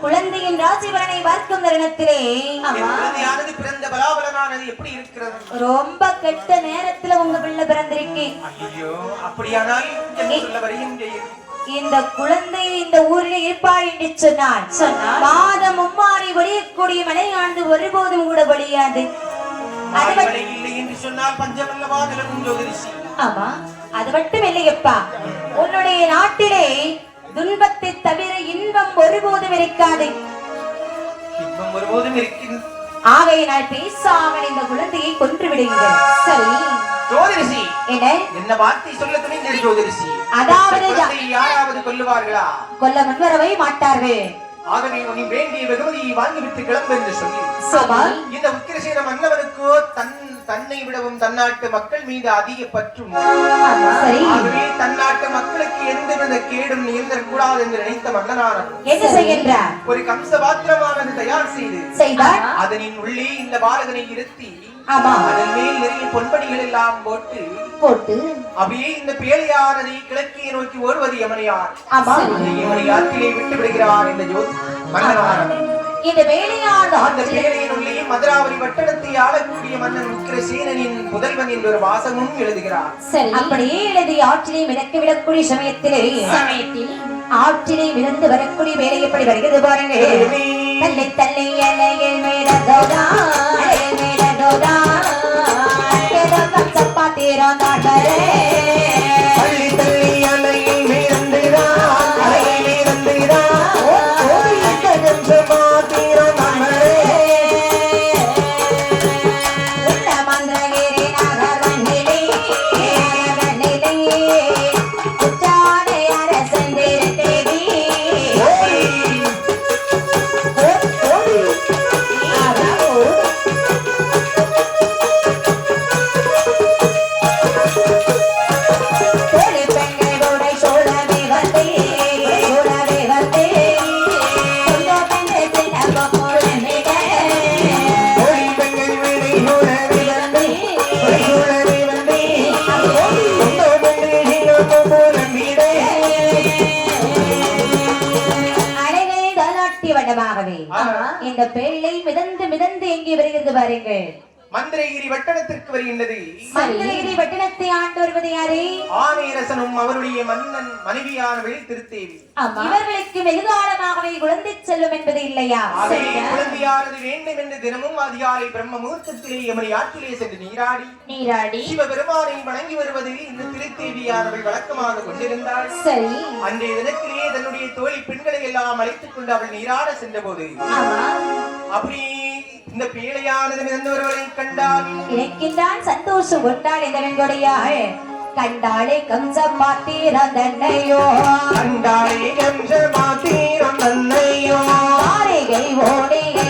குழந்தையின் ராசிபலனை பார்க்கும் தருணத்திலே பிறந்த பலாபலனானது எப்படி இருக்கிறது? ரொம்ப கெட்ட நேரத்துல உங்க பிள்ளை பிறந்திருக்கு. ஐயோ, அப்படியானால் இந்த குழந்தை இந்த ஊரில் இருப்பாள் என்று சொன்னான். மாதம் மும்மாறி ஒழியக்கூடிய மழையாண்டு ஒருபோதும் கூட ஒழியாது. இல்லை என்று சொன்னால் பஞ்சமல்லவா நிலவும் ஜோதிஷி. ஆமா, அது மட்டும் இல்லையப்பா, உன்னுடைய நாட்டிலே துன்பத்தை தவிர இன்பம் ஒருபோதும் இருக்காது. இன்பம் ஒருபோதும் இருக்கிறது. ஆகையினால் பேசாமல் இந்த குழந்தையை கொன்று விடுங்கள். சரி ஜோதிஷி, என்ன வார்த்தை சொல்ல துணிந்த ஜோதிஷி? அதாவது யாராவது கொல்லுவார்களா? கொல்ல முன்வரவே மாட்டார்கள். ஆகவே நீ வேண்டிய வெகுமதியை வாங்கிவிட்டு கிளம்பு என்று சொல்லி இந்த உக்கிரசேன மன்னவனுக்கோ தன்னை விடவும் தன்னாட்டு மக்கள் மீது அதிக பற்றும். ஆகவே தன்னாட்டு மக்களுக்கு எந்தவித கேடும் நேர்ந்தரக்கூடாது என்று நினைத்த மன்னனான என்ன செய்கின்றார்? ஒரு கம்ச பாத்திரமானது தயார் செய்தார். அதனின் உள்ளே இந்த பாலகனை இருத்தி அதன் மேல் நிறைய பொன்படிகள் எல்லாம் போட்டு அப்படியே இந்த பேழையானதை கிழக்கே நோக்கி ஓடுவது யமனையார். யமனையாற்றிலே விட்டு விடுகிறார் இந்த மன்னனான. இந்த வேலையார் அந்த பேழையின் உள்ளே மதுராவதி வட்டணத்தை ஆளக்கூடிய மன்னன் உக்கிரசேனனின் புதல்வன் என்ற ஒரு வாசகமும் எழுதுகிறார். அப்படியே எழுதி ஆற்றிலே மிதக்க விடக்கூடிய சமயத்தில் ஆற்றிலே மிதந்து வரக்கூடிய வேலை எப்படி வருகிறது பாருங்க. தள்ளி தள்ளி இலையில் மேலதோடா மேலதோடா சப்பாத்திரம் தாண்டரே தள்ளி தள்ளி இலையில் மேலந்துடா மேலந்துடா சப்பாத்திரம் தாண்டரே உள்ள மந்திரகிரி நகர் வண்ணிலே வண்ணிலே உச்சாடை அரசன் தேவி இந்த பேழை மிதந்து மிதந்து எங்கே வருகிறது பாருங்கள். மந்திரகிரி வட்டணத்திற்கு வருகின்றது. மந்திரகிரி வட்டணத்தை ஆண்டு வருவது யாரு? ஆணையரசனும் அவருடைய மன்னன் மனைவியான திருத்தேவி. இவர்களுக்கு வெகுகாலமாகவே குழந்தை செல்லும் என்பது இல்லையா? குழந்தையானது வேண்டும் என்று தினமும் அதிகாலை பிரம்ம முகூர்த்தத்திலே எமனை ஆற்றிலே சென்று நீராடி சிவபெருமானை வணங்கி வருவது இந்த திருத்தேவியானவள் வழக்கமாக கொண்டிருந்தாள். சரி, அன்றைய தினத்திலே தன்னுடைய தோழி பெண்களை எல்லாம் அழைத்துக் கொண்டு அவள் நீராட சென்ற போது அப்படி இந்த பேழையானது மிதந்தவர்களை கண்டால் எனக்குதான் சந்தோஷம் கொண்டாள். இந்த வெண்கொடையாள் கண்டாளே கம்ச பாத்திரம் தன்னையோ கண்டாளே கம்ச பாத்திரம் தன்னையோ ஆரைகை ஓடைகை